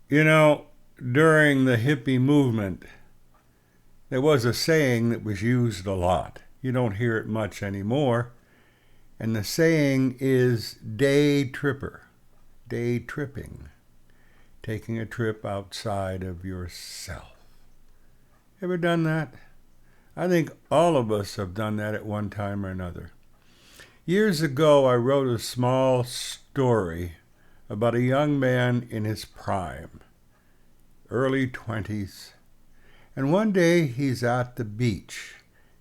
You know, during the hippie movement, there was a saying that was used a lot. You don't hear it much anymore. And the saying is day tripper, day tripping, taking a trip outside of yourself. Ever done that? I think all of us have done that at one time or another. Years ago, I wrote a small story about a young man in his prime, early 20s. And one day he's at the beach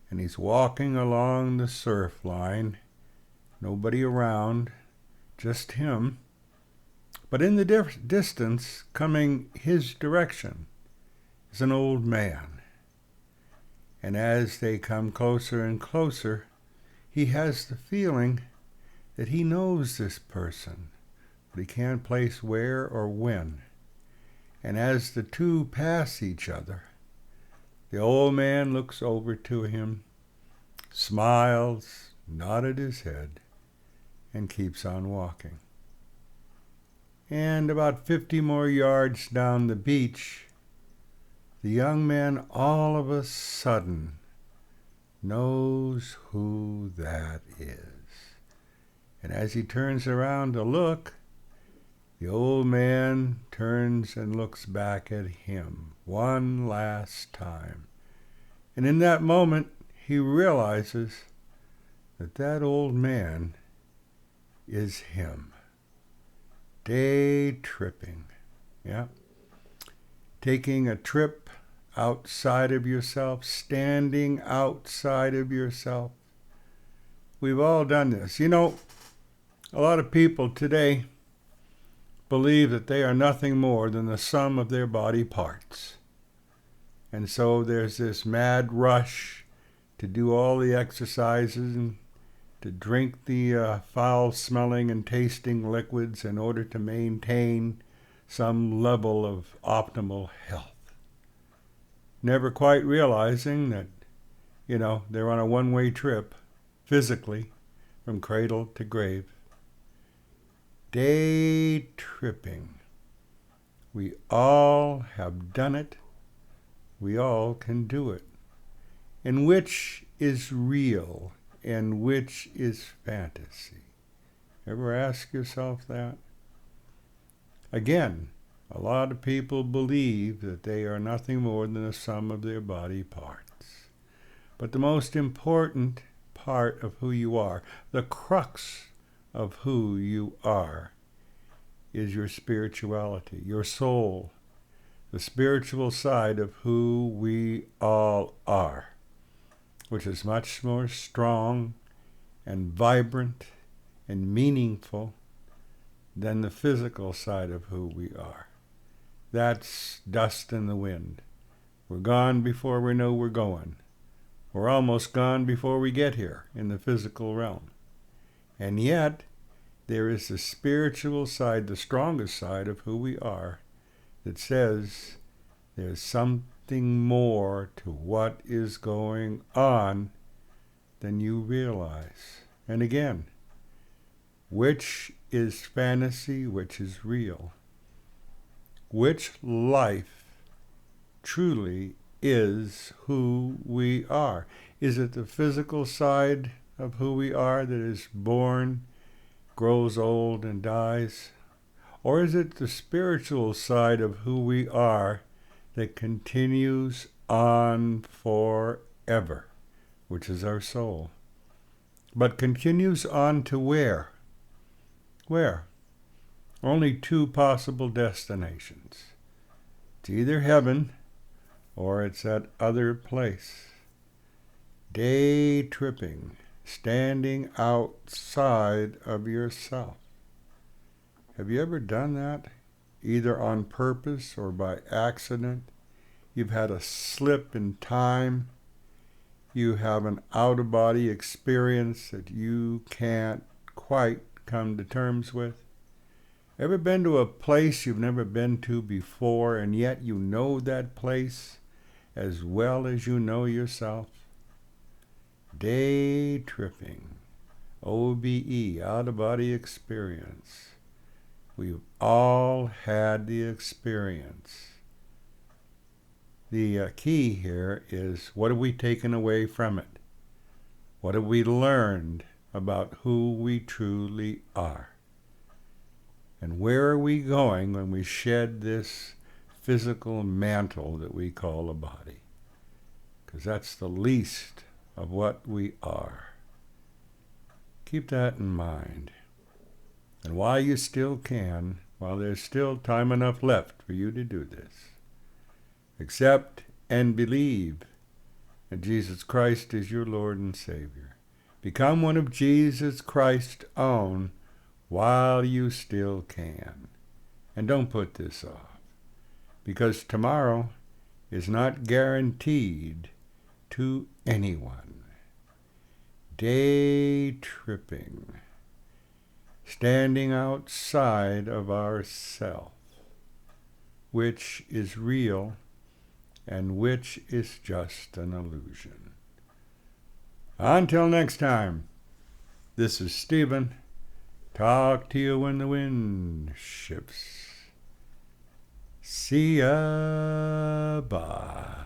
and he's walking along the surf line. Nobody around, just him. But in the distance, coming his direction, is an old man. And as they come closer and closer, he has the feeling that he knows this person, but he can't place where or when. And as the two pass each other, the old man looks over to him, smiles, nodded his head, and keeps on walking. And about 50 more yards down the beach, the young man all of a sudden knows who that is. And as he turns around to look, the old man turns and looks back at him one last time. And in that moment, he realizes that that old man is him. Day tripping. Yeah. Taking a trip outside of yourself, standing outside of yourself. We've all done this. You know, a lot of people today believe that they are nothing more than the sum of their body parts. And so there's this mad rush to do all the exercises and to drink the foul-smelling and tasting liquids in order to maintain some level of optimal health. Never quite realizing that, they're on a one-way trip, physically, from cradle to grave. Day tripping. We all have done it. We all can do it. And which is real and which is fantasy? Ever ask yourself that? Again, a lot of people believe that they are nothing more than the sum of their body parts. But the most important part of who you are, the crux of who you are, is your spirituality, your soul, the spiritual side of who we all are, which is much more strong and vibrant and meaningful than the physical side of who we are. That's dust in the wind. We're gone before we know we're going. We're almost gone before we get here in the physical realm. And yet, there is the spiritual side, the strongest side of who we are, that says there's something more to what is going on than you realize. And again, which is fantasy, which is real? Which life truly is who we are? Is it the physical side of who we are that is born, grows old, and dies? Or is it the spiritual side of who we are that continues on forever, which is our soul? But continues on to where? Where? Only two possible destinations. It's either heaven or it's that other place. Day tripping, standing outside of yourself. Have you ever done that? Either on purpose or by accident? You've had a slip in time. You have an out-of-body experience that you can't quite come to terms with. Ever been to a place you've never been to before, and yet you know that place as well as you know yourself? Day tripping. OBE, out-of-body experience. We've all had the experience. The key here is, what have we taken away from it? What have we learned about who we truly are? And where are we going when we shed this physical mantle that we call a body? Because that's the least of what we are. Keep that in mind. And while you still can, while there's still time enough left for you to do this, accept and believe that Jesus Christ is your Lord and Savior. Become one of Jesus Christ's own while you still can. And don't put this off, because tomorrow is not guaranteed to anyone. Day tripping, standing outside of ourself, which is real and which is just an illusion. Until next time, this is Stephen. Talk to you when the wind shifts. See ya. Bye.